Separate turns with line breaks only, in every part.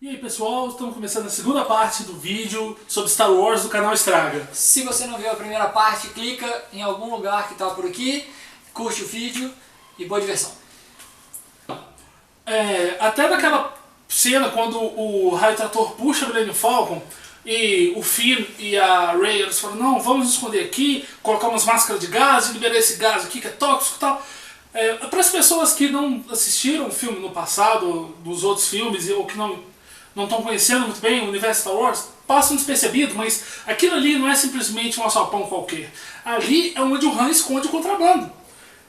E aí pessoal, estamos começando a segunda parte do vídeo sobre Star Wars do canal Estraga.
Se você não viu a primeira parte, clica em algum lugar que está por aqui, curte o vídeo e boa diversão.
Até naquela cena quando o Raio Trator puxa o Millennium Falcon e o Finn e a Rey eles falam, não, vamos nos esconder aqui, colocar umas máscaras de gás e liberar esse gás aqui que é tóxico e tal. Para as pessoas que não assistiram o filme no passado, dos outros filmes, ou que não estão conhecendo muito bem o universo Star Wars, passa despercebido, mas aquilo ali não é simplesmente um alçapão qualquer. Ali é onde o Han esconde o contrabando.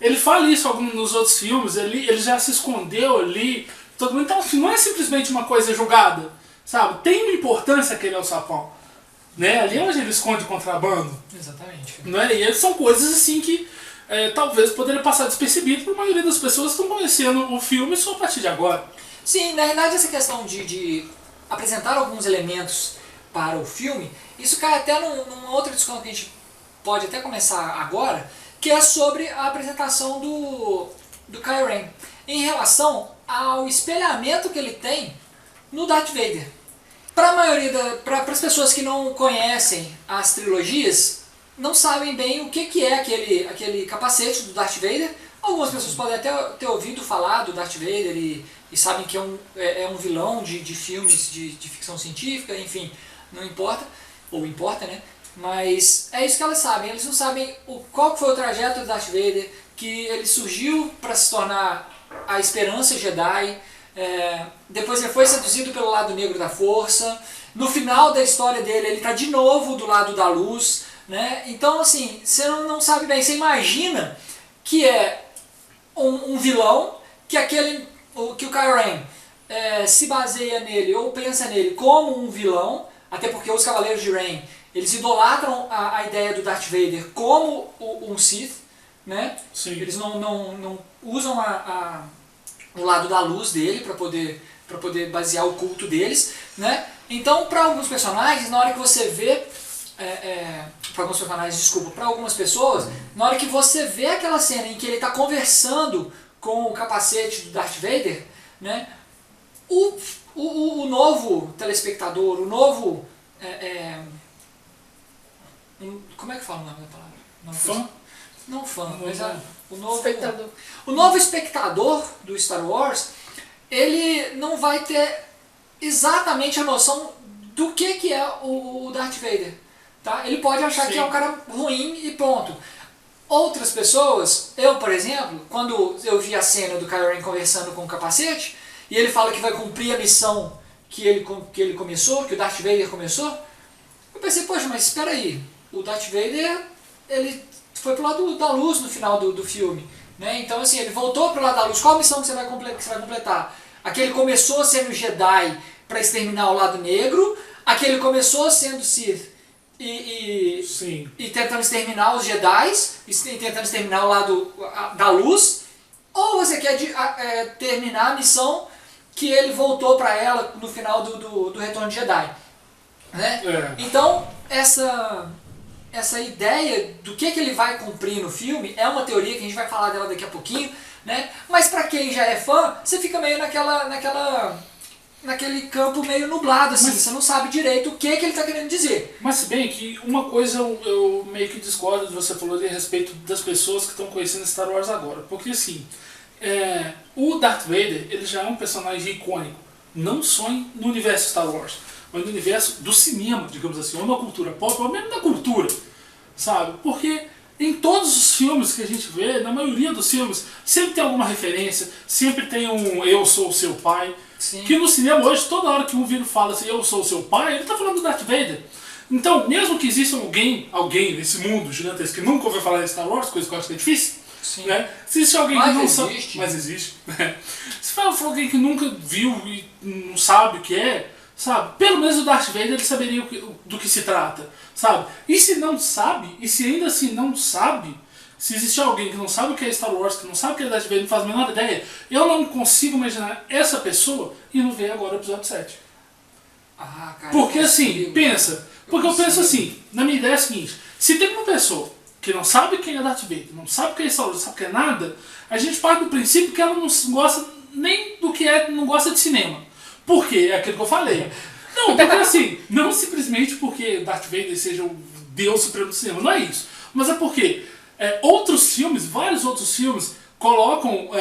Ele fala isso nos outros filmes, ele já se escondeu ali. Então não é simplesmente uma coisa jogada, sabe? Tem uma importância aquele alçapão. Né? Ali é onde ele esconde o contrabando.
Exatamente.
Né? E são coisas assim que talvez poderia passar despercebido para a maioria das pessoas que estão conhecendo o filme só a partir de agora.
Sim, na verdade essa questão de apresentar alguns elementos para o filme, isso cai até numa outra discussão que a gente pode até começar agora, que é sobre a apresentação do Kylo Ren, em relação ao espelhamento que ele tem no Darth Vader. Para as pessoas que não conhecem as trilogias, não sabem bem o que é aquele capacete do Darth Vader. Algumas pessoas podem até ter ouvido falar do Darth Vader e sabem que é um vilão de filmes de ficção científica, enfim, não importa, ou importa, né? Mas é isso que elas sabem. Eles não sabem qual foi o trajeto do Darth Vader, que ele surgiu para se tornar a esperança Jedi, depois ele foi seduzido pelo lado negro da força, no final da história dele ele está de novo do lado da luz, né? Então assim, você não sabe bem, você imagina que é um vilão, que o Kylo Ren se baseia nele ou pensa nele como um vilão, até porque os Cavaleiros de Ren eles idolatram a ideia do Darth Vader como um Sith, né?
Sim.
Eles não usam o lado da luz dele para poder basear o culto deles, né? Então, para alguns personagens, na hora que você vê para algumas pessoas, na hora que você vê aquela cena em que ele está conversando com o capacete do Darth Vader, né, o novo telespectador, o novo... como é que fala o nome da palavra?
Fã?
Não fã, mas o novo
Espectador.
O novo espectador do Star Wars, ele não vai ter exatamente a noção do que é o Darth Vader. Tá? Ele pode achar
Sim.
que é um cara ruim e pronto. Outras pessoas, eu por exemplo, quando eu vi a cena do Kylo Ren conversando com o capacete, e ele fala que vai cumprir a missão que ele começou, que o Darth Vader começou, eu pensei, poxa, mas espera aí, o Darth Vader, ele foi pro lado da luz no final do filme. Né? Então assim, ele voltou pro lado da luz, qual a missão que você vai completar? Aquele começou sendo Jedi para exterminar o lado negro, aquele começou sendo Sith e tentando exterminar os Jedi, e tentando exterminar o lado da luz, ou você quer terminar a missão que ele voltou para ela no final do Retorno de Jedi. Né? Então, essa ideia do que ele vai cumprir no filme é uma teoria que a gente vai falar dela daqui a pouquinho, né? Mas para quem já é fã, você fica meio naquele campo meio nublado, assim, você não sabe direito o que ele está querendo dizer.
Mas se bem que uma coisa eu meio que discordo de você falou a respeito das pessoas que estão conhecendo Star Wars agora, porque assim, o Darth Vader ele já é um personagem icônico, não só no universo Star Wars, mas no universo do cinema, digamos assim, ou na cultura pop, ou mesmo na cultura, sabe? Porque em todos os filmes que a gente vê, na maioria dos filmes, sempre tem alguma referência, sempre tem um eu sou o seu pai.
Sim.
Que no cinema hoje, toda hora que um vira fala assim, eu sou o seu pai, ele está falando do Darth Vader. Então, mesmo que exista alguém nesse mundo gigantesco que nunca ouviu falar de Star Wars, coisa que eu acho que é difícil,
Sim.
né? Se existe alguém que não sabe...
Existe.
Mas existe. Se for alguém que nunca viu e não sabe o que é, sabe? Pelo menos o Darth Vader ele saberia do que se trata, sabe? E se não sabe, e se ainda assim não sabe, se existe alguém que não sabe o que é Star Wars, que não sabe o que é Darth Vader, não faz a menor ideia, eu não consigo imaginar essa pessoa e não ver agora o episódio 7.
Ah, cara,
Porque
eu
assim,
consigo.
pensa, porque eu penso assim, na minha ideia é a seguinte, se tem uma pessoa que não sabe quem é Darth Vader, não sabe o que é Star Wars, não sabe o que é nada, a gente parte do princípio que ela não gosta nem do que não gosta de cinema. Por quê? É aquilo que eu falei. Não, porque assim, não simplesmente porque Darth Vader seja o Deus Supremo do cinema, não é isso. Mas é porque outros filmes, vários outros filmes, colocam,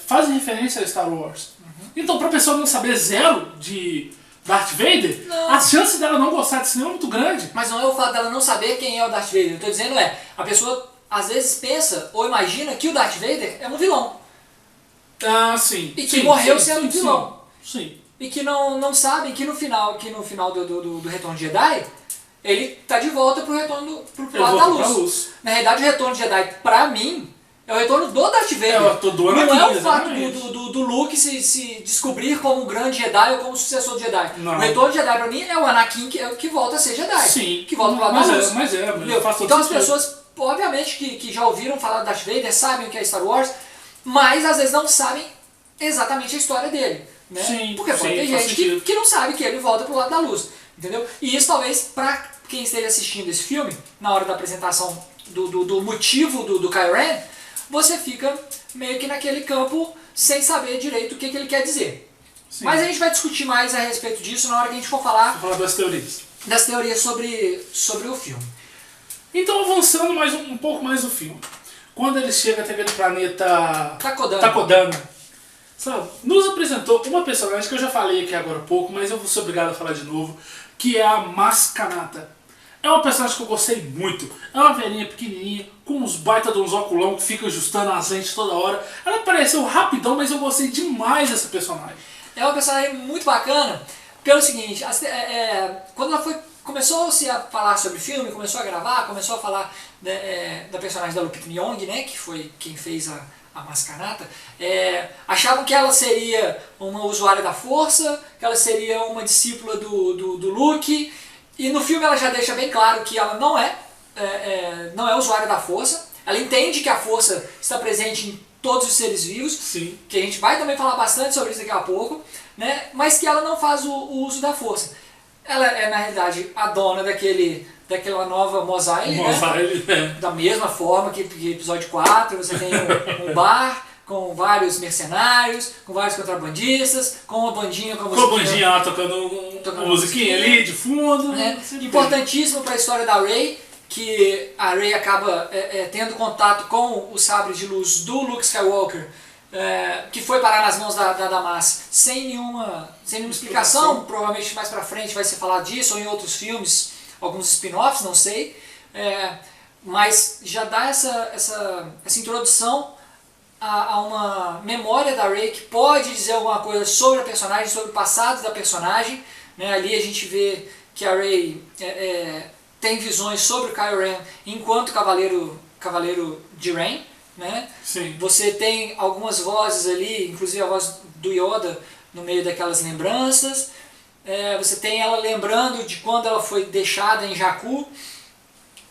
fazem referência a Star Wars. Então, pra pessoa não saber zero de Darth Vader, a chance dela não gostar de cinema é muito grande.
Mas não é o fato dela não saber quem é o Darth Vader. Eu tô dizendo a pessoa às vezes pensa ou imagina que o Darth Vader é um vilão.
Ah, sim.
E que morreu sendo um vilão.
Sim.
E que não sabem que no final do Retorno de Jedi, ele tá de volta pro lado da luz. Na realidade, o Retorno de Jedi, pra mim, é o retorno do Darth Vader. Não é o fato do Luke se descobrir como um grande Jedi ou como sucessor de Jedi.
Não.
O Retorno de Jedi, pra mim, é o Anakin que volta a ser Jedi.
Sim.
Que volta pro lado da luz.
Mas
então as pessoas, obviamente, que já ouviram falar do Darth Vader, sabem o que é Star Wars, mas às vezes não sabem exatamente a história dele. Né?
Sim,
porque pode ter gente que não sabe que ele volta pro lado da luz. Entendeu? E isso talvez, pra quem esteja assistindo esse filme, na hora da apresentação do motivo do Kylo Ren, você fica meio que naquele campo sem saber direito o que ele quer dizer. Sim. Mas a gente vai discutir mais a respeito disso na hora que a gente for falar
das teorias.
Das teorias sobre o filme.
Então, avançando um pouco mais no filme. Quando ele chega até aquele planeta Takodana, sabe, nos apresentou uma personagem que eu já falei aqui agora há pouco, mas eu vou ser obrigado a falar de novo, que é a Maz Kanata. É uma personagem que eu gostei muito. É uma velhinha pequenininha, com uns baita de uns oculão que fica ajustando as lentes toda hora. Ela apareceu rapidão, mas eu gostei demais dessa personagem.
É uma personagem muito bacana, pelo seguinte, quando ela começou-se a falar sobre o filme, começou a gravar, começou a falar da personagem da Lupita Nyong'o, né, que foi quem fez a Maz Kanata, achavam que ela seria uma usuária da força, que ela seria uma discípula do Luke, e no filme ela já deixa bem claro que ela não é usuária da força. Ela entende que a força está presente em todos os seres vivos,
sim,
que a gente vai também falar bastante sobre isso daqui a pouco, né? Mas que ela não faz o uso da força. Ela é, na realidade, a dona daquela nova Mos Eisley, né? Da mesma forma que episódio 4, você tem um bar com vários mercenários, com vários contrabandistas, com uma bandinha com
a bandinha lá tocando uma musiquinha ali de fundo.
Né? Importantíssimo para a história da Rey, que a Rey acaba tendo contato com o sabre de luz do Luke Skywalker, que foi parar nas mãos da Maz sem nenhuma explicação. Provavelmente mais pra frente vai ser falado disso, ou em outros filmes, alguns spin-offs, não sei. Mas já dá essa introdução a uma memória da Rey que pode dizer alguma coisa sobre a personagem, sobre o passado da personagem. Né? Ali a gente vê que a Rey tem visões sobre o Kylo Ren enquanto Cavaleiro de Ren. Né?
Sim.
Você tem algumas vozes ali, inclusive a voz do Yoda no meio daquelas lembranças. Você tem ela lembrando de quando ela foi deixada em Jakku.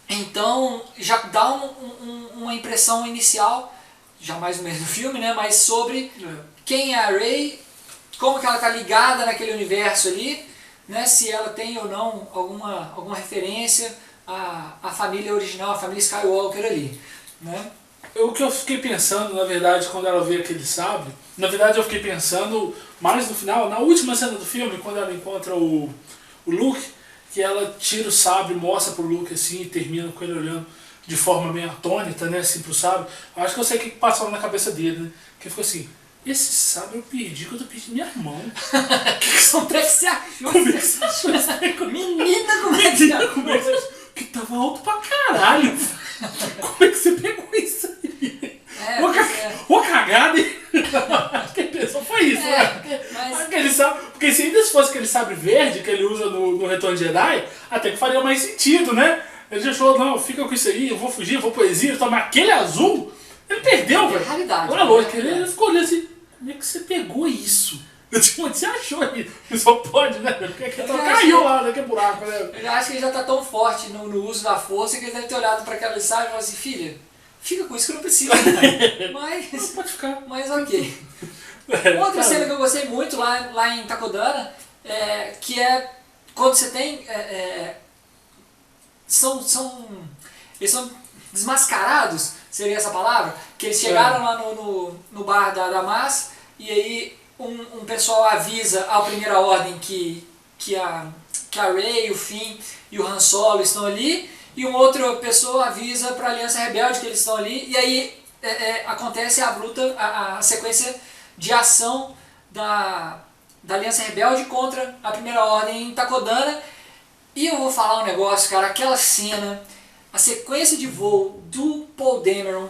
Então já dá uma impressão inicial, jamais no meio do filme, né? Mas sobre quem é a Rey, como que ela está ligada naquele universo ali, né? Se ela tem ou não alguma referência à família original, à família Skywalker ali. Né?
O que eu fiquei pensando, na verdade, quando ela vê aquele sabre, na verdade eu fiquei pensando mais no final, na última cena do filme, quando ela encontra o Luke, que ela tira o sabre, mostra pro Luke assim e termina com ele olhando de forma meio atônita, né, assim, pro sabre. Eu acho que eu sei o que passou na cabeça dele, né, que ficou assim, esse sabre eu perdi quando eu perdi minha mão.
Como é que você achou?
Como é que você achou isso aí?
Menina, como é que você achou?
Que tava alto pra caralho. Como é que você pegou isso aí? Uma cagada, hein? Acho que a impressão foi isso, né?
Mas...
Porque se ainda fosse aquele sabre verde que ele usa no Retorno de Jedi, até que faria mais sentido, né? Ele já falou, não, fica com isso aí, eu vou fugir, eu vou pro exílio, tomar aquele azul. Ele perdeu, velho. Olha lógico, ele ficou olhando assim, como é que você pegou isso? Eu digo, onde você achou aí? Só pode, né? Porque caiu lá, naquele buraco, né?
Eu acho que ele já tá tão forte no uso da força que ele deve ter olhado para aquela mensagem e falado assim, filha, fica com isso que eu não preciso. Mas
pode ficar.
Mas ok. Outra cena que eu gostei muito lá em Takodana, que é quando você tem... eles são desmascarados, seria essa palavra, que eles chegaram lá no bar da Maz, e aí um pessoal avisa à Primeira Ordem que a Rey, o Finn e o Han Solo estão ali, e uma outra pessoa avisa para a Aliança Rebelde que eles estão ali, e aí acontece a luta, a sequência de ação da Aliança Rebelde contra a Primeira Ordem em Takodana. E eu vou falar um negócio, cara, aquela cena, a sequência de voo do Paul Dameron.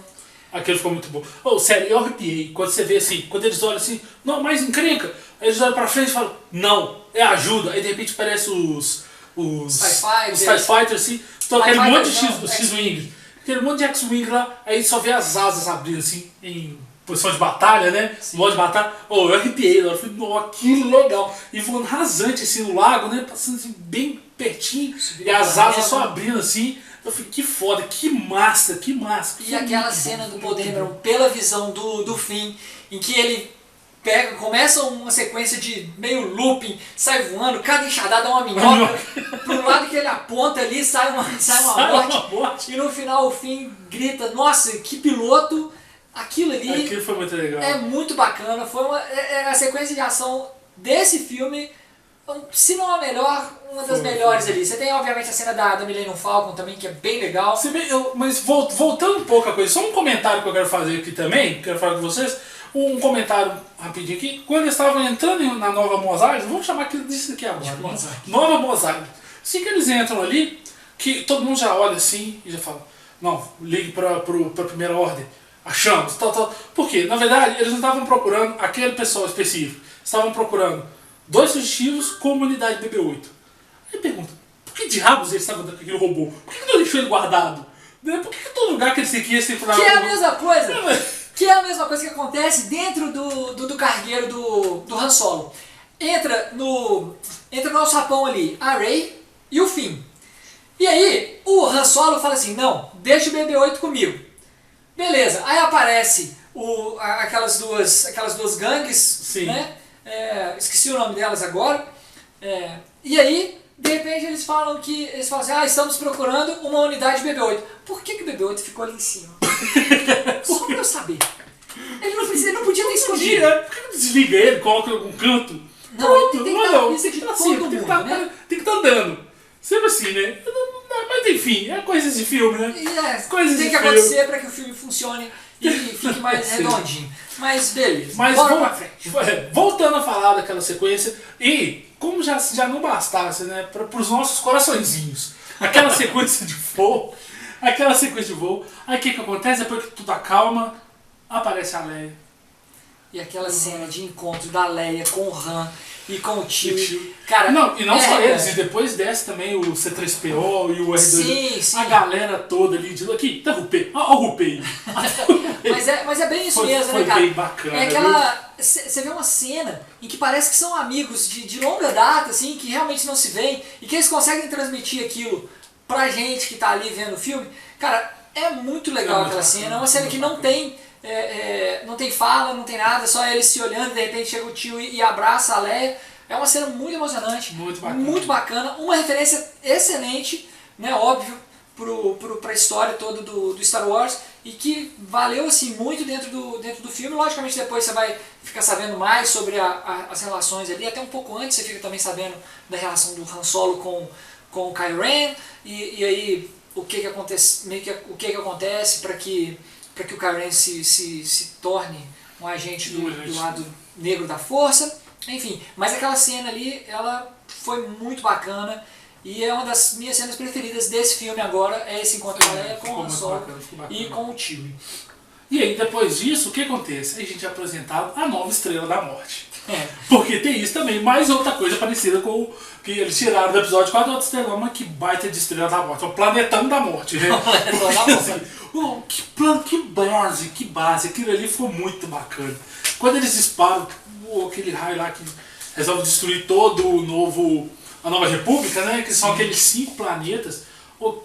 Aquilo ficou muito bom. Oh, sério, eu arrepiei quando você vê assim, quando eles olham assim, não, mais encrenca. Aí eles olham pra frente e falam, não, é ajuda. Aí de repente parece os TIE Fighters assim, então aquele monte de X-Wing, aquele monte de X-Wing lá, aí só vê as asas abrindo assim, em posição de batalha, né? Modo de batalha. Oh, eu arrepiei, eu falei, nossa, que legal. E voando rasante assim no lago, né? Passando assim, bem pertinho, e as asas só abrindo assim. Eu falei, que foda, que massa, que massa.
E aquela cena do Paul Dameron pela visão do Finn, em que ele começa uma sequência de meio looping, sai voando, cada enxadada dá uma minhoca, pro lado que ele aponta ali sai uma morte, e no final o Finn grita, nossa, que piloto, aquilo ali.
Aquilo foi muito legal.
É muito bacana, foi a sequência de ação desse filme, se não a melhor, uma das melhores ali. Você tem obviamente a cena da Millennium Falcon também, que é bem legal.
Mas voltando um pouco a coisa, só um comentário que eu quero fazer aqui também, quero falar com vocês, um comentário rapidinho aqui. Quando eles estavam entrando na Nova Mos Eisley, vamos chamar disso aqui agora, Nova Mos Eisley. Assim que eles entram ali, que todo mundo já olha assim e já fala, não, ligue para a Primeira Ordem, achamos, tal. Por quê? Na verdade, eles não estavam procurando aquele pessoal específico, estavam procurando 2 fugitivos com uma unidade BB-8. Aí pergunta, por que diabos eles estavam dando aquele robô? Por que não deixou ele guardado? Por que todo lugar que eles têm que ir,
que é a mesma coisa? Que é a mesma coisa que acontece dentro do cargueiro do Han Solo. Entra no alçapão ali a Rey e o Finn. E aí o Han Solo fala assim, não, deixa o BB-8 comigo. Beleza, aí aparece aquelas duas gangues,
sim,
né? Esqueci o nome delas agora. E aí, de repente eles falam assim, estamos procurando uma unidade BB-8. Por que o BB-8 ficou ali em cima? Só pra eu saber. Ele não podia ter escondido.
Por que não desliga ele, coloca em algum canto?
Não, ele tem que dar
isso aqui tá assim, tem que estar andando. Sempre assim, né? Mas enfim, é coisas de filme, né?
Coisas tem que acontecer para que o filme funcione e fique mais redondinho. Mas beleza, bora pra frente.
Voltando a falar daquela sequência, e como já não bastasse, né, para os nossos coraçõezinhos, aquela sequência de voo, aí o que acontece? Depois que tudo acalma, aparece a Leia.
E aquela cena de encontro da Leia com o Han e com o Chewie. Cara,
não só eles, e depois desce também o C3PO e o R2.
Sim.
A galera toda ali, de aqui, tá Rupei. Ó o Rupei.
mas é bem isso mesmo, né, cara?
Foi bem bacana.
É aquela... Você vê uma cena em que parece que são amigos de longa data, assim, que realmente não se veem, e que eles conseguem transmitir aquilo pra gente que tá ali vendo o filme. Cara, é muito legal aquela cena. É uma cena que não tem... não tem fala, não tem nada, só eles se olhando, de repente chega o tio e abraça a Leia. É uma cena muito emocionante, muito bacana, uma referência excelente, né, óbvio, pra história toda do Star Wars, e que valeu assim, muito dentro do filme. Logicamente depois você vai ficar sabendo mais sobre as relações ali, até um pouco antes você fica também sabendo da relação do Han Solo com o Kylo Ren, e aí o que acontece, para que o Kylo Ren se torne um agente do lado negro da força, enfim. Mas aquela cena ali, ela foi muito bacana, e é uma das minhas cenas preferidas desse filme agora, é esse encontro da Leia com o Han Solo e com o Chewie.
E aí depois disso, o que acontece? A gente é apresentado a nova Estrela da Morte. Porque tem isso também, mais outra coisa parecida com o que eles tiraram do episódio 4 do Estrela, mas que baita de Estrela da Morte, é o Planetão da Morte, né? Que base, aquilo ali foi muito bacana. Quando eles disparam aquele raio lá que resolve destruir a Nova República, né? Que são aqueles 5 planetas.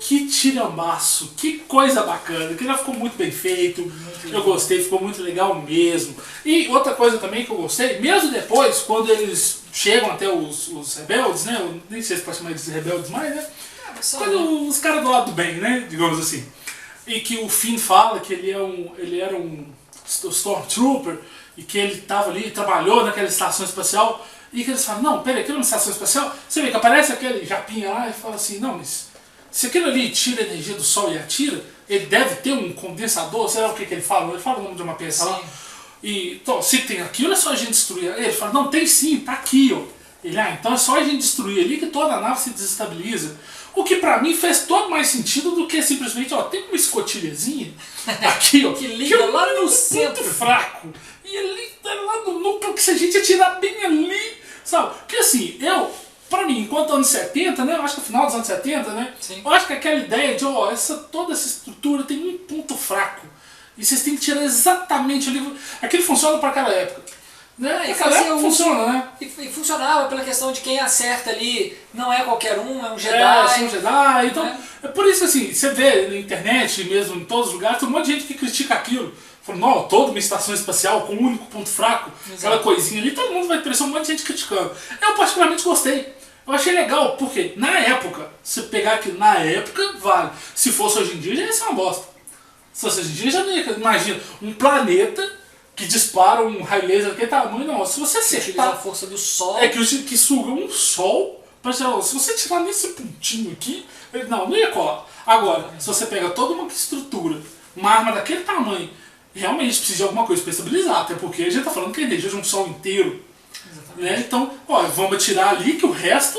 Que tirambaço, que coisa bacana, que já ficou muito bem feito, eu gostei, ficou muito legal mesmo. E outra coisa também que eu gostei, mesmo depois, quando eles chegam até os rebeldes, né, eu nem sei se pode chamar eles de rebeldes mais, né, quando os caras do lado do bem, né, digamos assim, e que o Finn fala que ele era um Stormtrooper, e que ele tava ali, trabalhou naquela estação espacial, e que eles falam, não, peraí, aquilo é uma estação espacial, você vê que aparece aquele japinha lá e fala assim, não, mas se aquilo ali tira a energia do sol e atira, ele deve ter um condensador, sei lá o que ele fala o nome de uma peça lá, e então, se tem aquilo é só a gente destruir, ele fala, não, tem sim, tá aqui, ó. Ele, então é só a gente destruir ali que toda a nave se desestabiliza. O que pra mim fez todo mais sentido do que simplesmente, ó, tem uma escotilhazinha aqui, ó,
que liga lá no centro,
muito fraco, e ali lá no núcleo que se a gente atirar bem ali, sabe? Porque assim, pra mim, enquanto anos 70, né, eu acho que no final dos anos 70, né, eu acho que aquela ideia de, ó, toda essa estrutura tem um ponto fraco, e vocês têm que tirar exatamente ali, aquilo funciona pra aquela época. Né? E fazia funciona, né?
E funcionava pela questão de quem acerta ali, não é qualquer um, é um Jedi.
É um Jedi. Então, é por isso que assim, você vê na internet, mesmo em todos os lugares, tem um monte de gente que critica aquilo. Falando, não, toda uma estação espacial com um único ponto fraco, aquela coisinha ali, todo mundo vai ter um monte de gente criticando. Eu particularmente gostei. Eu achei legal, porque na época, se pegar aqui na época, vale. Se fosse hoje em dia, já ia ser uma bosta. Se fosse hoje em dia, já não ia. Imagina, um planeta que dispara um raio laser daquele tamanho, não. Se você acertar
a força do sol.
Que suga um sol para tirar. Se você tirar nesse pontinho aqui, não ia colar. Agora, se você pega toda uma estrutura, uma arma daquele tamanho, realmente precisa de alguma coisa para estabilizar, até porque a gente está falando que a energia de um sol inteiro. Né? Então, ó, vamos atirar ali que o resto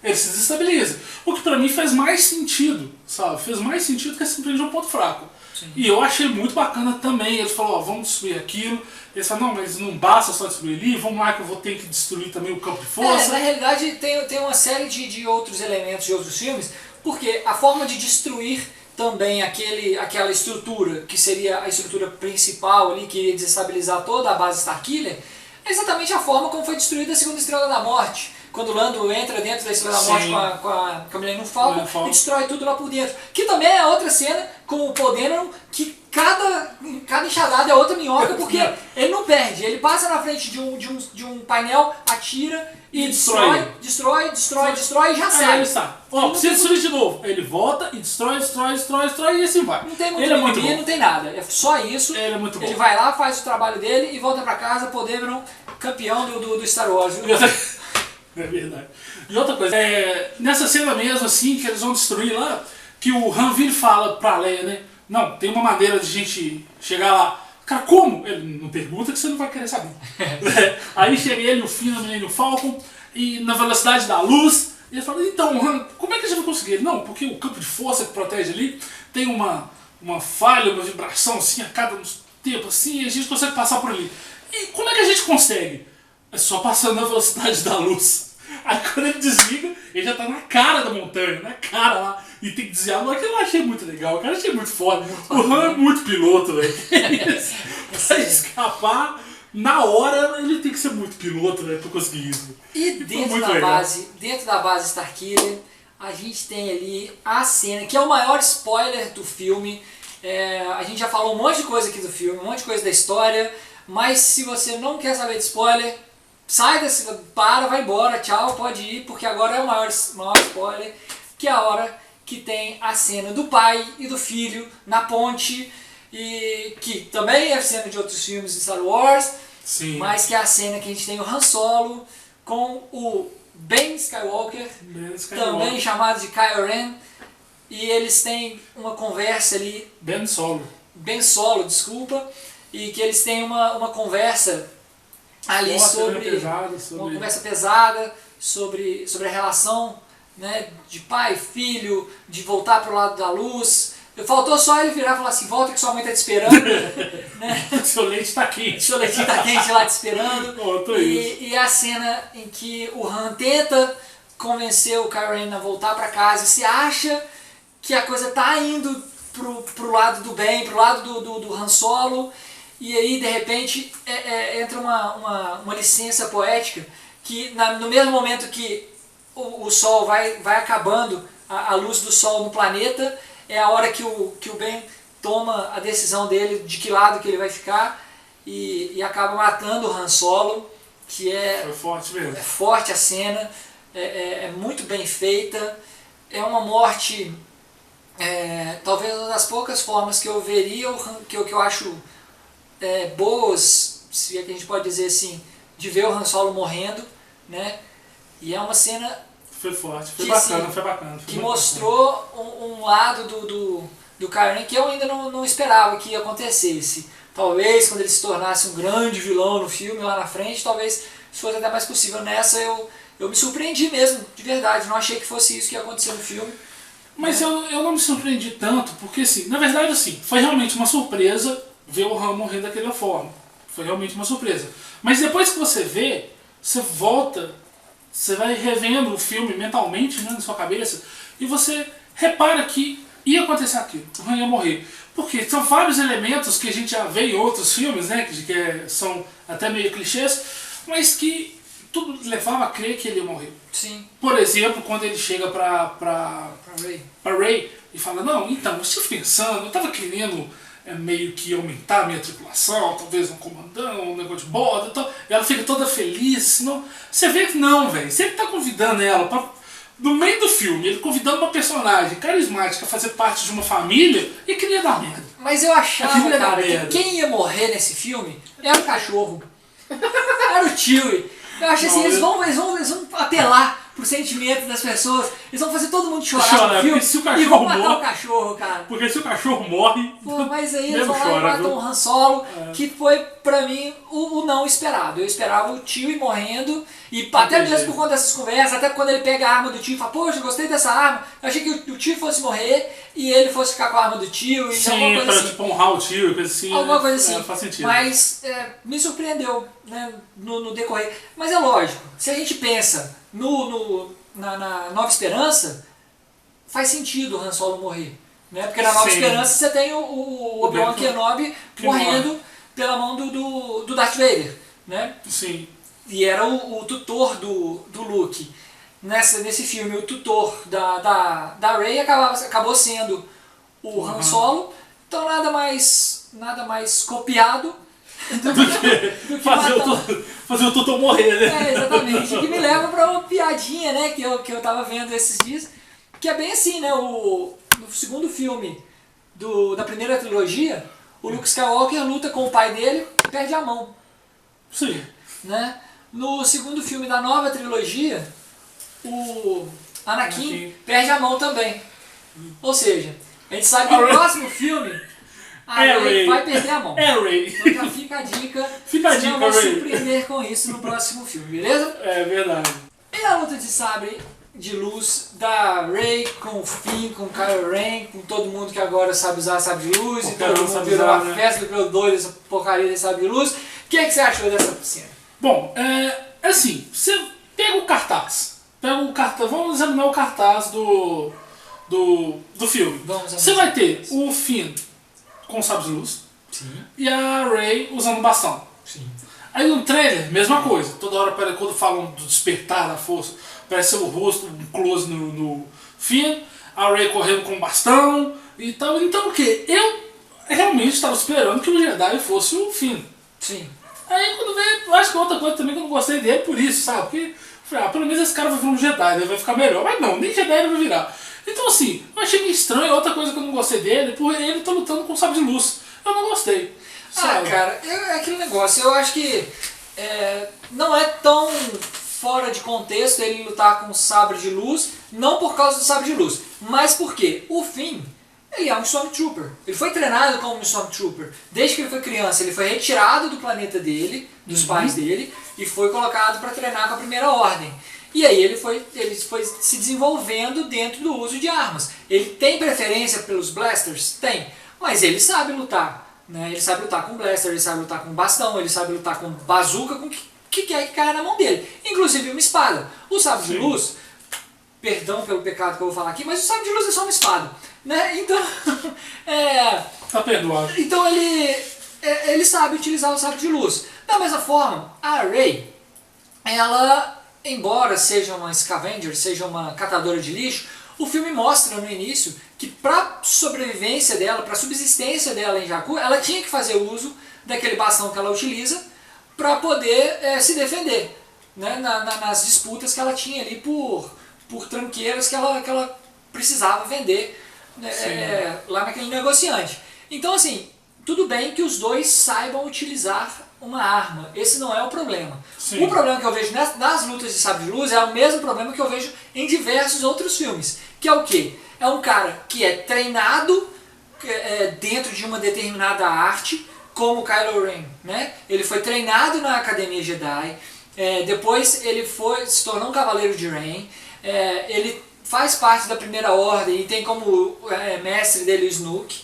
ele se desestabiliza. O que para mim fez mais sentido, sabe? Fez mais sentido que simplesmente um ponto fraco. Sim. E eu achei muito bacana também. Eles falaram, ó, vamos destruir aquilo. Eles falaram, não, mas não basta só destruir ali, vamos lá que eu vou ter que destruir também o campo de força.
Na realidade tem uma série de outros elementos de outros filmes, porque a forma de destruir também aquela estrutura, que seria a estrutura principal ali, que iria desestabilizar toda a base Starkiller, é exatamente a forma como foi destruída a segunda Estrela da Morte. Quando o Lando entra dentro da Estrela da Morte com a Millennium Falcon e destrói tudo lá por dentro. Que também é outra cena com o Paul Dameron, que cada enxadada é outra minhoca, porque ele não perde. Ele passa na frente de um painel, atira e destrói e já sai.
Aí ele sai. Ó, precisa destruir de novo. Ele volta e destrói e assim vai.
Não tem muito mimimi, não tem nada. É só isso.
Ele é muito bom.
Ele vai lá, faz o trabalho dele e volta pra casa, Paul Dameron, campeão do Star Wars.
É verdade. E outra coisa, nessa cena mesmo, assim, que eles vão destruir lá, que o Han Vin fala pra Leia, né? Não, tem uma maneira de a gente chegar lá. Cara, como? Ele não pergunta que você não vai querer saber. Aí chega ele, o Finn, a Millennium Falcon, e na velocidade da luz, e ele fala, então, Han, como é que a gente vai conseguir? Não, porque o campo de força que protege ali tem uma falha, uma vibração assim, a cada tempo assim, e a gente consegue passar por ali. E como é que a gente consegue? É só passando na velocidade da luz. Aí quando ele desliga, ele já tá na cara da montanha, na cara lá. E tem que desviar. Mas aquilo eu achei muito legal, cara, achei muito foda. O Han é muito piloto, velho. Pra escapar, na hora, ele tem que ser muito piloto, velho, pra conseguir isso.
E dentro da base Starkiller, a gente tem ali a cena, que é o maior spoiler do filme. A gente já falou um monte de coisa aqui do filme, um monte de coisa da história. Mas se você não quer saber de spoiler, sai desse, vai embora, tchau, pode ir, porque agora é o maior spoiler, que é a hora que tem a cena do pai e do filho na ponte, e que também é cena de outros filmes de Star Wars,
sim,
mas que é a cena que a gente tem o Han Solo com o Ben Skywalker, também chamado de Kylo Ren, e eles têm uma conversa ali... Ben Solo, desculpa, e que eles têm uma conversa ali sobre uma conversa pesada sobre a relação, né, de pai e filho, de voltar para o lado da luz. Faltou só ele virar e falar assim, volta que sua mãe está te esperando. Né?
Seu leite está quente.
Seu leite está quente lá te esperando. E a cena em que o Han tenta convencer o Kylo Ren a voltar para casa e se acha que a coisa está indo pro lado do bem, pro lado do Han Solo. E aí, de repente, entra uma licença poética que, no mesmo momento que o Sol vai acabando, a luz do Sol no planeta, é a hora que o Ben toma a decisão dele de que lado que ele vai ficar e acaba matando o Han Solo, que
foi forte mesmo.
É forte a cena, é muito bem feita, é uma morte, talvez uma das poucas formas que eu veria, que eu acho... boas, se é que a gente pode dizer assim, de ver o Han Solo morrendo, né? E é uma cena
Foi forte, foi
que,
bacana,
assim,
foi bacana.
que mostrou um lado do Kylo Ren que eu ainda não esperava que acontecesse. Talvez quando ele se tornasse um grande vilão no filme lá na frente, talvez isso fosse até mais possível. Nessa eu me surpreendi mesmo, de verdade, não achei que fosse isso que ia acontecer no filme.
Mas eu não me surpreendi tanto, porque assim, na verdade assim, foi realmente uma surpresa ver o Han morrer daquela forma. Foi realmente uma surpresa. Mas depois que você vê, você volta, você vai revendo o filme mentalmente, né, na sua cabeça, e você repara que ia acontecer aquilo, o Han ia morrer. Porque são vários elementos que a gente já vê em outros filmes, né, que são até meio clichês, mas que tudo levava a crer que ele ia morrer.
Sim.
Por exemplo, quando ele chega pra Rey e fala, não, então, eu estive pensando, eu estava querendo meio que aumentar a minha tripulação, talvez um comandão, um negócio de bordo e tal. E ela fica toda feliz, senão... Você vê que não, velho. Se ele tá convidando ela pra... No meio do filme, ele convidando uma personagem carismática a fazer parte de uma família, e queria dar merda.
Mas eu achava,
Aquilo
cara,
merda.
que quem ia morrer nesse filme era o cachorro. Era o Chewie. Eu acho assim, eles vão apelar pro sentimento das pessoas. Eles vão fazer todo mundo chorar no filme
se o
e
cachorro
vão matar
morre,
o cachorro, cara.
porque se o cachorro morre...
Pô, mas aí eles
mesmo
vão lá e
chora,
matam
viu?
o Han Solo, que foi pra mim o não esperado. Eu esperava o Chewie morrendo, e até mesmo por conta dessas conversas, até quando ele pega a arma do Chewie e fala, poxa, eu gostei dessa arma, eu achei que o Chewie fosse morrer e ele fosse ficar com a arma do Chewie,
Sim,
alguma coisa
pra
assim.
tipo honrar o tio, coisa assim.
Alguma
né?
coisa assim,
Faz sentido.
mas me surpreendeu, né, no decorrer. Mas é lógico, se a gente pensa na Nova Esperança, faz sentido o Han Solo morrer. Né? Porque na Nova
Sim.
Esperança você tem o Obi-Wan Kenobi morrendo pela mão do Darth Vader. Né?
Sim.
E era o tutor do Luke. Nesse filme, o tutor da Rey acabou sendo o Han Solo. Então nada mais copiado do que
fazer o Tutor morrer, né?
exatamente. Que me leva pra uma piadinha, né, que eu tava vendo esses dias, que é bem assim, né, no segundo filme da primeira trilogia, o Luke Skywalker luta com o pai dele e perde a mão.
Sim.
Né? No segundo filme da nova trilogia, o Anakin perde a mão também. Ou seja, a gente sabe que no próximo filme a Rey vai perder a mão.
Rey.
Então já fica a dica.
Fica a
vocês
dica,
vão
Rey.
surpreender com isso no próximo filme, beleza?
É verdade.
E a luta de sabre de luz da Rey com o Finn, com o Kylo Ren, com todo mundo que agora sabe usar sabre de luz, e todo mundo virou uma festa, virou doido essa porcaria de sabre de luz. O que você achou dessa cena?
Bom, assim, você pega o cartaz. Vamos examinar o cartaz do filme. Você vai ter o Finn com sabre de luz.
Sim.
E a Rey usando bastão.
Sim.
Aí no trailer, mesma coisa. Toda hora, quando falam do despertar da força, parece o rosto, um close no Finn, a Rey correndo com bastão e tal. Então o que? Eu realmente estava esperando que o Jedi fosse o Finn.
Sim.
Aí quando veio, eu acho que é outra coisa também que eu não gostei dele por isso, sabe? Porque, falei, pelo menos esse cara vai virar um Jedi, ele vai ficar melhor. Mas não, nem Jedi ele vai virar. Então assim, eu achei meio estranho. Outra coisa que eu não gostei dele, por ele tá lutando com sabre de luz. Eu não gostei. Sabe?
Cara, é aquele negócio. Eu acho que não é tão fora de contexto ele lutar com sabre de luz, não por causa do sabre de luz, mas porque o Finn, ele é um Stormtrooper. Ele foi treinado como um Stormtrooper. Desde que ele foi criança, ele foi retirado do planeta dele, dos pais dele, e foi colocado para treinar com a Primeira Ordem. E aí ele foi se desenvolvendo dentro do uso de armas. Ele tem preferência pelos blasters? Tem. Mas ele sabe lutar. Né? Ele sabe lutar com blaster, ele sabe lutar com bastão, ele sabe lutar com bazuca, com o que quer que caia na mão dele. Inclusive uma espada. O sabre de luz, perdão pelo pecado que eu vou falar aqui, mas o sabre de luz é só uma espada. Né? Então,
tá perdoado.
Então ele sabe utilizar o sabre de luz. Da mesma forma, a Rey, ela, embora seja uma scavenger, seja uma catadora de lixo, o filme mostra no início que para sobrevivência dela, para subsistência dela em Jakku, ela tinha que fazer uso daquele bastão que ela utiliza para poder se defender, né? Nas disputas que ela tinha ali por tranqueiras que ela precisava vender lá naquele negociante. Então assim, tudo bem que os dois saibam utilizar uma arma. Esse não é o problema.
Sim.
O problema que eu vejo nas lutas de sabre de luz é o mesmo problema que eu vejo em diversos outros filmes. Que é o quê? É um cara que é treinado dentro de uma determinada arte, como Kylo Ren, né? Ele foi treinado na Academia Jedi, depois ele se tornou um Cavaleiro de Ren, ele faz parte da Primeira Ordem e tem como mestre dele o Snoke.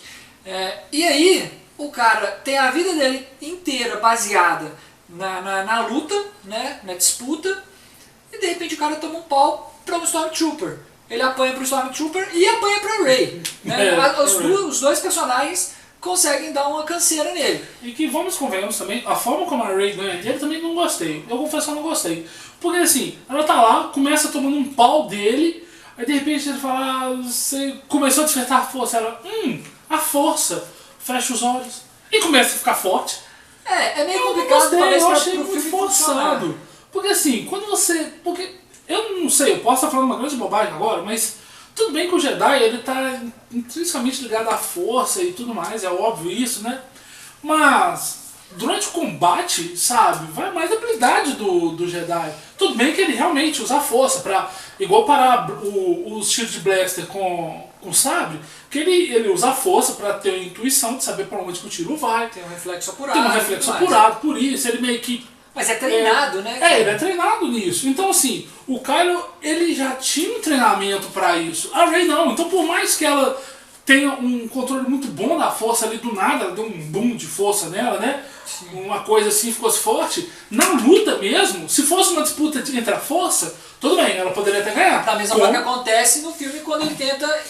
E aí, o cara tem a vida dele inteira baseada na luta, né? Na disputa, e de repente o cara toma um pau para um Stormtrooper. Ele apanha para o Stormtrooper e apanha para Rey. Né? Os dois personagens conseguem dar uma canseira nele.
E que, vamos convenhamos também, a forma como a Rey ganha dele também não gostei. Eu confesso que eu não gostei. Porque assim, ela tá lá, começa tomando um pau dele, aí de repente ele fala, você começou a despertar a força. Ela, a força. Fecha os olhos e começa a ficar forte.
É meio complicado, talvez,
eu achei
pro
muito
filme
forçado.
funcionar.
Porque assim, quando você... Porque, eu não sei, eu posso estar falando uma grande bobagem agora, mas tudo bem que o Jedi, ele tá intrinsecamente ligado à força e tudo mais, é óbvio isso, né? Mas, durante o combate, sabe, vai mais a habilidade do Jedi. Tudo bem que ele realmente usa a força pra... Igual parar o Shield Blaster com sabre, que ele usa a força pra ter a intuição de saber pra onde que o tiro vai.
Tem um reflexo apurado.
Tem um reflexo apurado, por isso ele meio que...
Mas é treinado, né?
Ele é treinado nisso. Então assim, o Kylo, ele já tinha um treinamento pra isso. A Rey não. Então por mais que ela tenha um controle muito bom da força ali do nada, ela deu um boom de força nela, né? Sim. Uma coisa assim, ficou forte. Na luta mesmo, se fosse uma disputa entre a força, tudo bem, ela poderia até ganhar.
Da mesma forma que acontece no filme quando ele tenta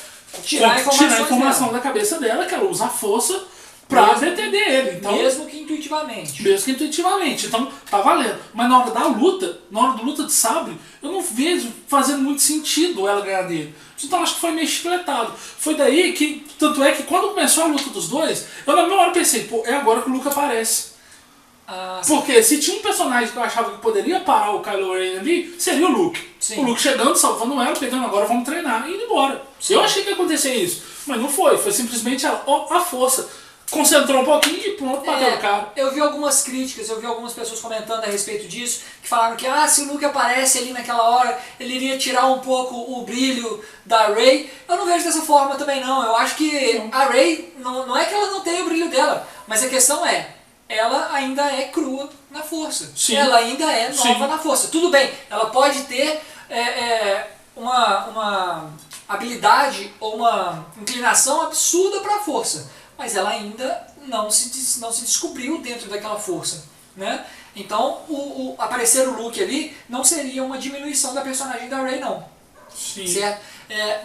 tirar a informação
da cabeça dela, que ela usa a força pra defender ele. Então,
mesmo que intuitivamente.
Então, tá valendo. Mas na hora da luta de sabre, eu não vejo fazendo muito sentido ela ganhar dele. Então acho que foi meio chicletado. Foi daí que, tanto é que quando começou a luta dos dois, eu na mesma hora pensei, pô, é agora que o Luke aparece. Porque se tinha um personagem que eu achava que poderia parar o Kylo Ren ali, seria o Luke. Sim. O Luke chegando, salvando ela, pegando agora, vamos treinar e indo embora. Sim. Eu achei que ia acontecer isso, mas não foi. Foi simplesmente a força. Concentrou um pouquinho e pronto, bateu o cara.
Eu vi algumas críticas, eu vi algumas pessoas comentando a respeito disso, que falaram que se o Luke aparece ali naquela hora, ele iria tirar um pouco o brilho da Rey. Eu não vejo dessa forma também não. Eu acho que a Rey, não é que ela não tenha o brilho dela, mas a questão ela ainda é crua na força. Sim. Ela ainda é nova na força. Tudo bem, ela pode ter uma habilidade ou uma inclinação absurda para a força, mas ela ainda não se descobriu dentro daquela força, né? Então, aparecer o Luke ali não seria uma diminuição da personagem da Rey, não.
Sim.
Certo?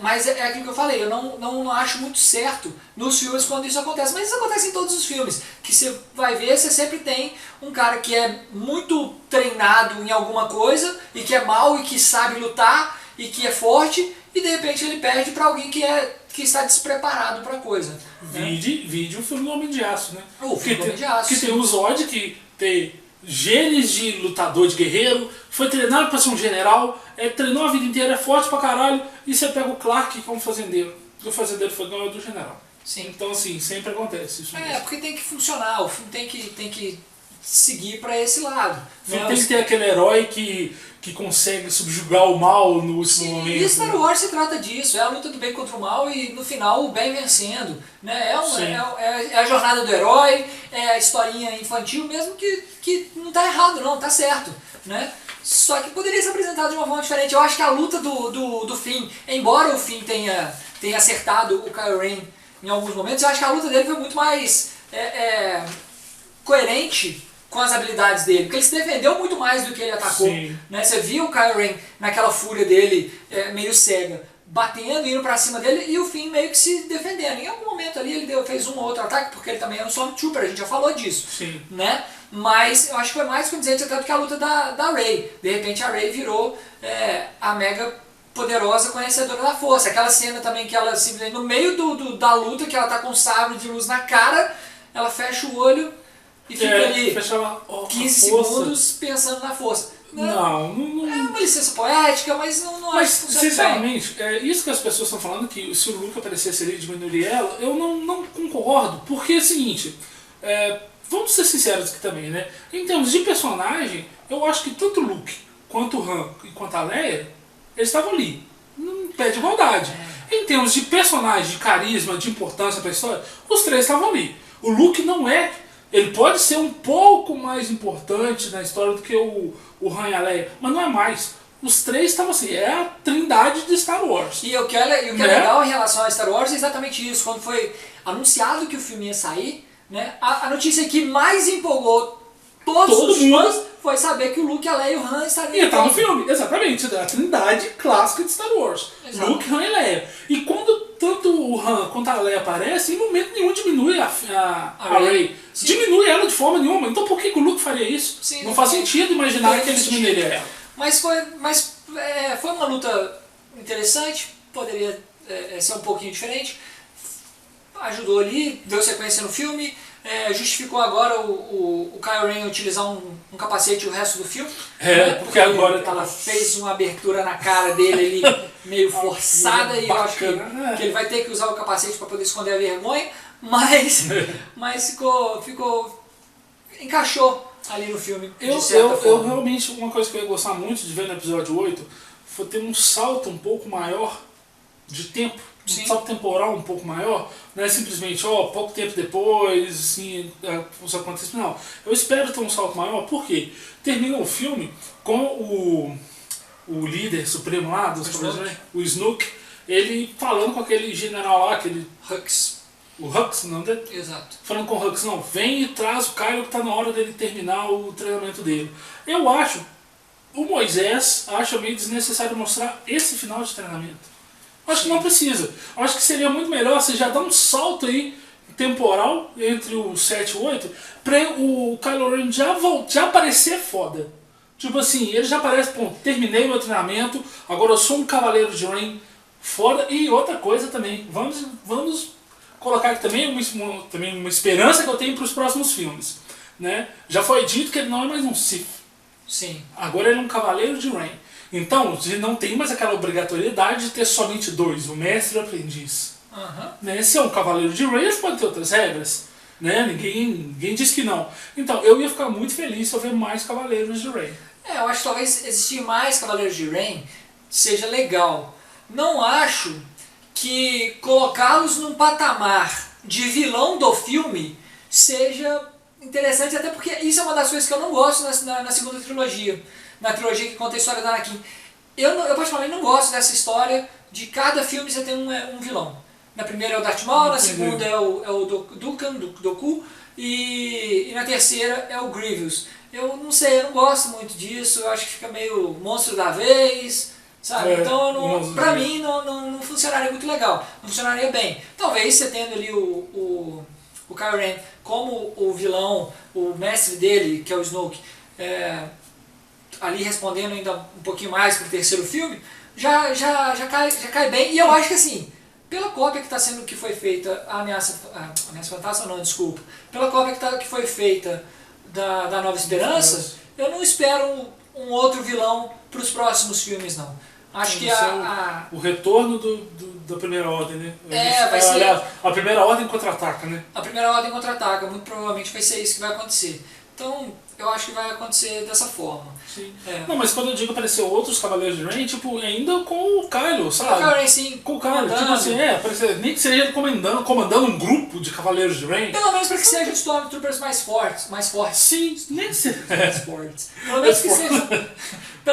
Mas é aquilo que eu falei, eu não acho muito certo nos filmes quando isso acontece, mas isso acontece em todos os filmes, que você vai ver, você sempre tem um cara que é muito treinado em alguma coisa, e que é mau, e que sabe lutar, e que é forte, e de repente ele perde para alguém que está despreparado para a coisa.
Vide o filme do Homem de Aço, né?
O filme do Homem de Aço.
Que tem o Zod, que tem genes de lutador, de guerreiro, foi treinado para ser um general, treinou a vida inteira, é forte pra caralho, e você pega o Clark como fazendeiro. E o fazendeiro foi ganhador do general.
Sim.
Então assim, sempre acontece isso mesmo.
Porque tem que funcionar, o filme tem que seguir para esse lado.
Não tem que ter aquele herói que consegue subjugar o mal no último momento.
E Star Wars se trata disso, é a luta do bem contra o mal e no final o bem vencendo. Né? É a jornada do herói, é a historinha infantil, mesmo que não está errado não, está certo. Né? Só que poderia ser apresentado de uma forma diferente. Eu acho que a luta do Finn, embora o Finn tenha acertado o Kylo Ren em alguns momentos, eu acho que a luta dele foi muito mais coerente com as habilidades dele, porque ele se defendeu muito mais do que ele atacou. Né? Você viu o Kylo Ren naquela fúria dele, meio cega, batendo, indo pra cima dele, e o Finn meio que se defendendo. Em algum momento ali ele fez um ou outro ataque, porque ele também é um Stormtrooper, a gente já falou disso.
Sim.
Né? Mas eu acho que foi mais condizente até do que a luta da Rey. De repente a Rey virou a mega poderosa conhecedora da força. Aquela cena também que ela simplesmente, no meio da luta, que ela tá com um sabre de luz na cara, ela fecha o olho e fica ali 15 segundos pensando na força.
Não.
É uma licença poética, mas não acho que
sinceramente, isso que as pessoas estão falando, que se o Luke aparecesse ali e diminuiria ela, eu não concordo. Porque é o seguinte, vamos ser sinceros aqui também, né? Em termos de personagem, eu acho que tanto o Luke, quanto o Han e quanto a Leia, eles estavam ali, num pé de igualdade. Em termos de personagem, de carisma, de importância para a história, os três estavam ali. O Luke não é... Ele pode ser um pouco mais importante na história do que o Han e a Leia, mas não é mais. Os três estavam assim, é a trindade de Star Wars.
E o que é legal em relação a Star Wars é exatamente isso. Quando foi anunciado que o filme ia sair, né, a notícia que mais empolgou todos os fãs foi saber que o Luke, a Leia e o Han estariam
e tá no filme, exatamente, a trindade clássica de Star Wars. Exato. Luke, Han e Leia. E quando tanto o Han quanto a Leia aparecem, em momento nenhum diminui a Rey. Diminui ela de forma nenhuma. Então por que o Luke faria isso?
Sim,
não faz sentido imaginar que ele diminuiria ela.
Mas foi uma luta interessante, poderia ser um pouquinho diferente. Ajudou ali, deu sequência no filme. Justificou agora o Kylo Ren utilizar um capacete o resto do filme.
Porque agora
ela fez uma abertura na cara dele ali, meio forçada, e eu acho que ele vai ter que usar o capacete para poder esconder a vergonha, mas encaixou ali no filme.
Eu realmente, uma coisa que eu ia gostar muito de ver no episódio 8 foi ter um salto um pouco maior de tempo. Um salto temporal um pouco maior, não é simplesmente, pouco tempo depois, assim, isso acontece. Não, eu espero ter um salto maior, porque termina o filme com o líder supremo lá, o Snoke, ele falando com aquele general lá, aquele
Hux.
O Hux, não é?
Exato.
Falando com o Hux, não, vem e traz o Kylo que está na hora dele terminar o treinamento dele. Eu acho, o Moisés acha meio desnecessário mostrar esse final de treinamento. Acho que não precisa. Acho que seria muito melhor você já dar um salto aí temporal entre o 7 e o 8 para o Kylo Ren já aparecer foda. Tipo assim, ele já aparece, terminei meu treinamento, agora eu sou um cavaleiro de Ren foda. E outra coisa também, vamos colocar aqui também uma esperança que eu tenho para os próximos filmes. Né? Já foi dito que ele não é mais um Sith.
Sim.
Agora ele é um cavaleiro de Ren. Então, não tem mais aquela obrigatoriedade de ter somente dois, o mestre e o aprendiz. Né? Se é um cavaleiro de Rey, ele pode ter outras regras. Né? Ninguém diz que não. Então, eu ia ficar muito feliz se eu ver mais cavaleiros de Rey.
Eu acho que talvez existir mais cavaleiros de Rey seja legal. Não acho que colocá-los num patamar de vilão do filme seja interessante, até porque isso é uma das coisas que eu não gosto na segunda trilogia. Na trilogia que conta a história da Anakin. Eu particularmente não gosto dessa história de cada filme você tem um vilão. Na primeira é o Darth Maul, na segunda é o Dooku, e na terceira é o Grievous. Eu não sei, eu não gosto muito disso, eu acho que fica meio monstro da vez, sabe? Então, pra mim, não funcionaria muito legal, não funcionaria bem. Talvez você tendo ali o Kylo Ren como o vilão, o mestre dele, que é o Snoke, ali respondendo ainda um pouquinho mais pro terceiro filme, já cai bem. E eu acho que assim, pela cópia que foi feita, a Ameaça Fantasma não, desculpa, pela cópia que foi feita da Nova Esperança, eu não espero um outro vilão pros próximos filmes, não. Acho que
o retorno da Primeira Ordem, né?
Vai ser...
A Primeira Ordem contra-ataca, né?
A Primeira Ordem contra-ataca, muito provavelmente vai ser isso que vai acontecer. Então, eu acho que vai acontecer dessa forma.
Sim. Não, mas quando eu digo aparecer outros Cavaleiros de Ren, tipo, ainda com o Kylo, sabe?
Com o Kylo Ren, sim.
Com o Kylo, tipo assim, nem que seja ele comandando um grupo de Cavaleiros de Ren.
Pelo menos para que sejam Stormtroopers mais fortes.
Sim, nem que seja.
Mais fortes. Pelo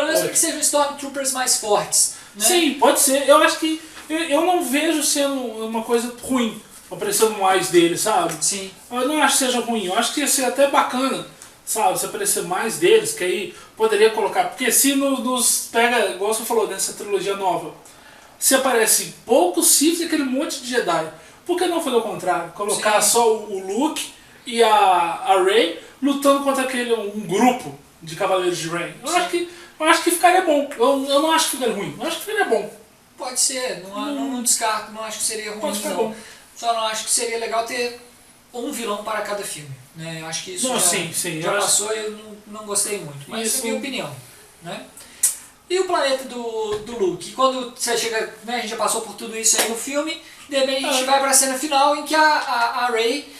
menos para que sejam Stormtroopers mais fortes. Né?
Sim, pode ser. Eu acho que eu não vejo sendo uma coisa ruim, aparecendo mais dele, sabe?
Sim.
Eu não acho que seja ruim, eu acho que ia ser até bacana, sabe? Se aparecer mais deles, que aí poderia colocar. Porque se nos pega, igual você falou, nessa trilogia nova, se aparece poucos Sith e aquele monte de Jedi, por que não fazer o contrário? Colocar só o Luke e a Rey lutando contra um grupo de Cavaleiros de Rey. Eu acho que ficaria bom. Eu não acho que ficaria ruim, eu acho que ficaria bom.
Pode ser, não descarto, não acho que seria ruim,
pode ficar
não.
Bom.
Só não acho que seria legal ter um vilão para cada filme. Né? Eu acho que isso já passou e eu não gostei muito. Mas isso é a minha opinião. Né? E o planeta do Luke? Quando você chega, né, a gente já passou por tudo isso aí no filme, de repente a gente vai para a cena final em que a Rey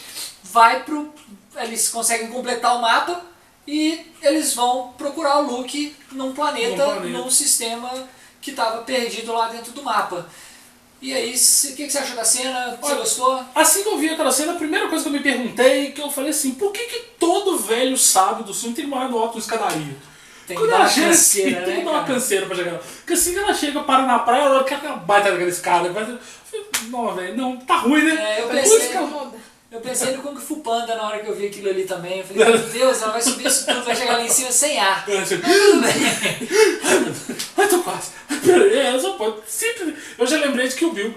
vai pro eles conseguem completar o mapa e eles vão procurar o Luke num planeta, num sistema que estava perdido lá dentro do mapa. E aí, o que você achou da cena? Você gostou?
Assim que eu vi aquela cena, a primeira coisa que eu me perguntei, que eu falei assim, por que todo velho sábio do filme tem que morar no alto da escadaria?
Tem que dar uma canseira, né,
tem que dar uma canseira pra chegar lá. Porque assim que ela chega, para na praia, ela quer uma baita daquela escada. Não, velho, não, tá ruim, né?
Eu pensei no Kung Fu Panda na hora que eu vi aquilo ali também. Eu falei, meu Deus, ela vai subir isso tudo, vai chegar lá em cima sem ar. Mas tudo bem.
Ai, tô quase. Peraí, só pode. Sempre. Eu já lembrei de Kill Bill.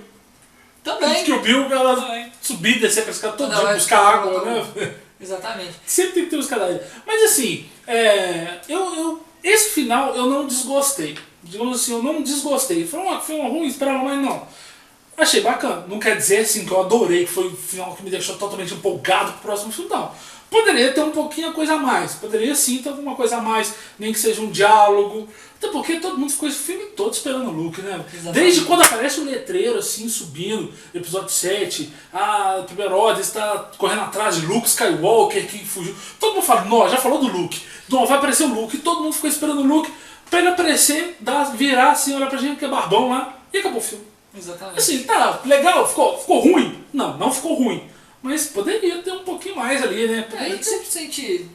Também.
De Kill Bill, ela subir e descer pra escada todo dia, buscar água, né?
Exatamente.
Sempre tem que ter uma escadaria. Mas assim, esse final eu não desgostei. Digamos assim, eu não desgostei. Foi uma ruim, esperava, mas não. Achei bacana. Não quer dizer assim que eu adorei, que foi o final que me deixou totalmente empolgado pro próximo filme, não. Poderia ter um pouquinho a coisa a mais. Poderia sim ter alguma coisa a mais, nem que seja um diálogo. Até porque todo mundo ficou esse filme todo esperando o Luke, né? Exatamente. Desde quando aparece o letreiro assim, subindo, episódio 7, a primeira ordem está correndo atrás de Luke Skywalker, que fugiu. Todo mundo fala, não, já falou do Luke. Não, vai aparecer o Luke. E todo mundo ficou esperando o Luke pra ele aparecer, virar assim, olhar pra gente que é barbão lá, e acabou o filme.
Exatamente.
Assim, tá, legal, ficou ruim? Não ficou ruim. Mas poderia ter um pouquinho mais ali, né?
A gente sempre sente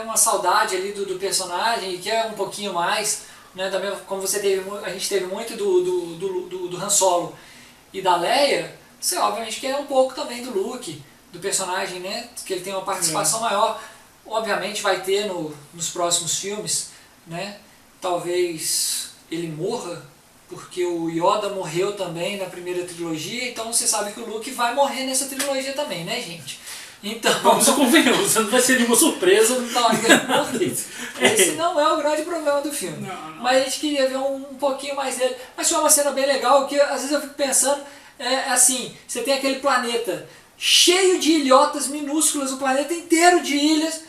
uma saudade ali do personagem e quer um pouquinho mais, né? Também, como a gente teve muito do Han Solo e da Leia, você obviamente quer um pouco também do Luke, do personagem, né? Que ele tem uma participação maior. Obviamente vai ter nos próximos filmes, né? Talvez ele morra, porque o Yoda morreu também na primeira trilogia, então você sabe que o Luke vai morrer nessa trilogia também, né, gente? Então...
Vamos convenhamos, não vai ser nenhuma surpresa.
Não, esse não é o grande problema do filme. Não. Mas a gente queria ver um pouquinho mais dele. Mas foi uma cena bem legal, que às vezes eu fico pensando, assim, você tem aquele planeta cheio de ilhotas minúsculas, o planeta inteiro de ilhas,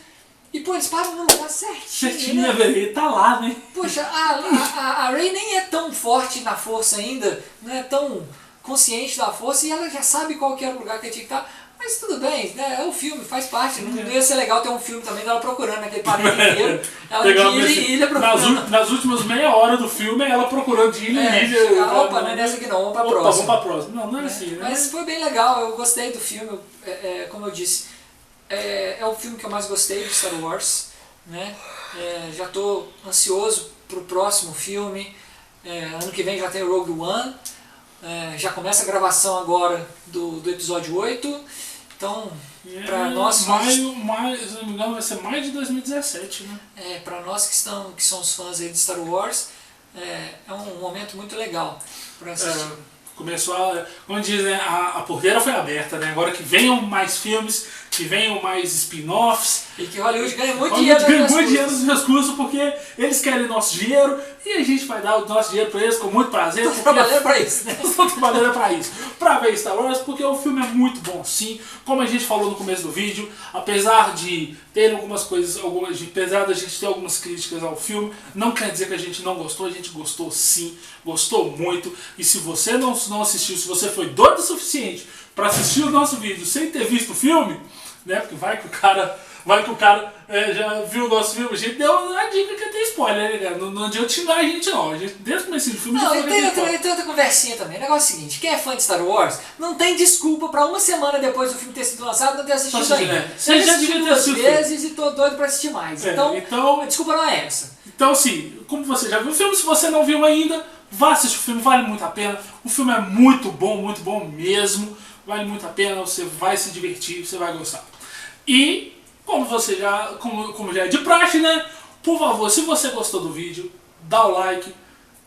e pô, eles param no lugar certinho, né?
Ele tá lá, né?
Poxa, a Rey nem é tão forte na força ainda, não é tão consciente da força, e ela já sabe qual que era o lugar que ela tinha que estar. Mas tudo bem, né? É um filme, faz parte. Não ia ser legal ter um filme também dela procurando aquele planeta inteiro. Ela de ilha em ilha procurando.
Nas últimas meia hora do filme, ela procurando de ilha em ilha.
Opa, não é nessa aqui não, vamos pra próxima.
Vamos pra próxima. Não é assim, né?
Mas foi bem legal, eu gostei do filme, como eu disse. É o filme que eu mais gostei de Star Wars, né? Já estou ansioso para o próximo filme. Ano que vem já tem o Rogue One. Já começa a gravação agora do episódio 8. Então, para nós...
se não me engano, vai ser maio de 2017, né?
Para nós que somos fãs aí de Star Wars, é um momento muito legal para assistir.
Começou como diz, né, a porteira foi aberta, né? Agora que venham mais filmes, que venham mais spin-offs.
E que Hollywood ganha muito dinheiro
nos meus cursos, porque eles querem nosso dinheiro e a gente vai dar o nosso dinheiro para eles com muito prazer.
Estou trabalhando para isso, né?
Estou trabalhando para isso. Para ver Star Wars, porque o filme é muito bom, sim. Como a gente falou no começo do vídeo, apesar de ter algumas coisas, apesar da gente ter algumas críticas ao filme, não quer dizer que a gente não gostou, a gente gostou sim, gostou muito. E se você não assistiu, se você foi doido o suficiente para assistir o nosso vídeo sem ter visto o filme, né? Porque vai que o cara já viu o nosso filme, a gente deu a dica que tem spoiler, né, cara? Não adianta xingar a gente não. A gente, desde o começo do filme, já falou que
tem outra conversinha também. O negócio é o seguinte, quem é fã de Star Wars não tem desculpa pra uma semana depois do filme ter sido lançado não ter assistido ainda.
Você já devia ter assistido
2 vezes e tô doido pra assistir mais. Então, a desculpa não é essa.
Então, assim, como você já viu o filme, se você não viu ainda, vá assistir o filme, vale muito a pena. O filme é muito bom mesmo. Vale muito a pena, você vai se divertir, você vai gostar. E, como já é de praxe, né? Por favor, se você gostou do vídeo, dá o like,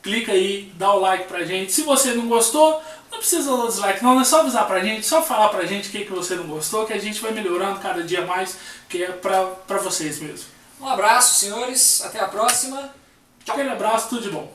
clica aí, dá o like pra gente. Se você não gostou, não precisa dar dislike não, é só avisar pra gente, só falar pra gente o que você não gostou, que a gente vai melhorando cada dia mais, que é pra vocês mesmo.
Um abraço, senhores, até a próxima.
Tchau. Aquele abraço, tudo de bom.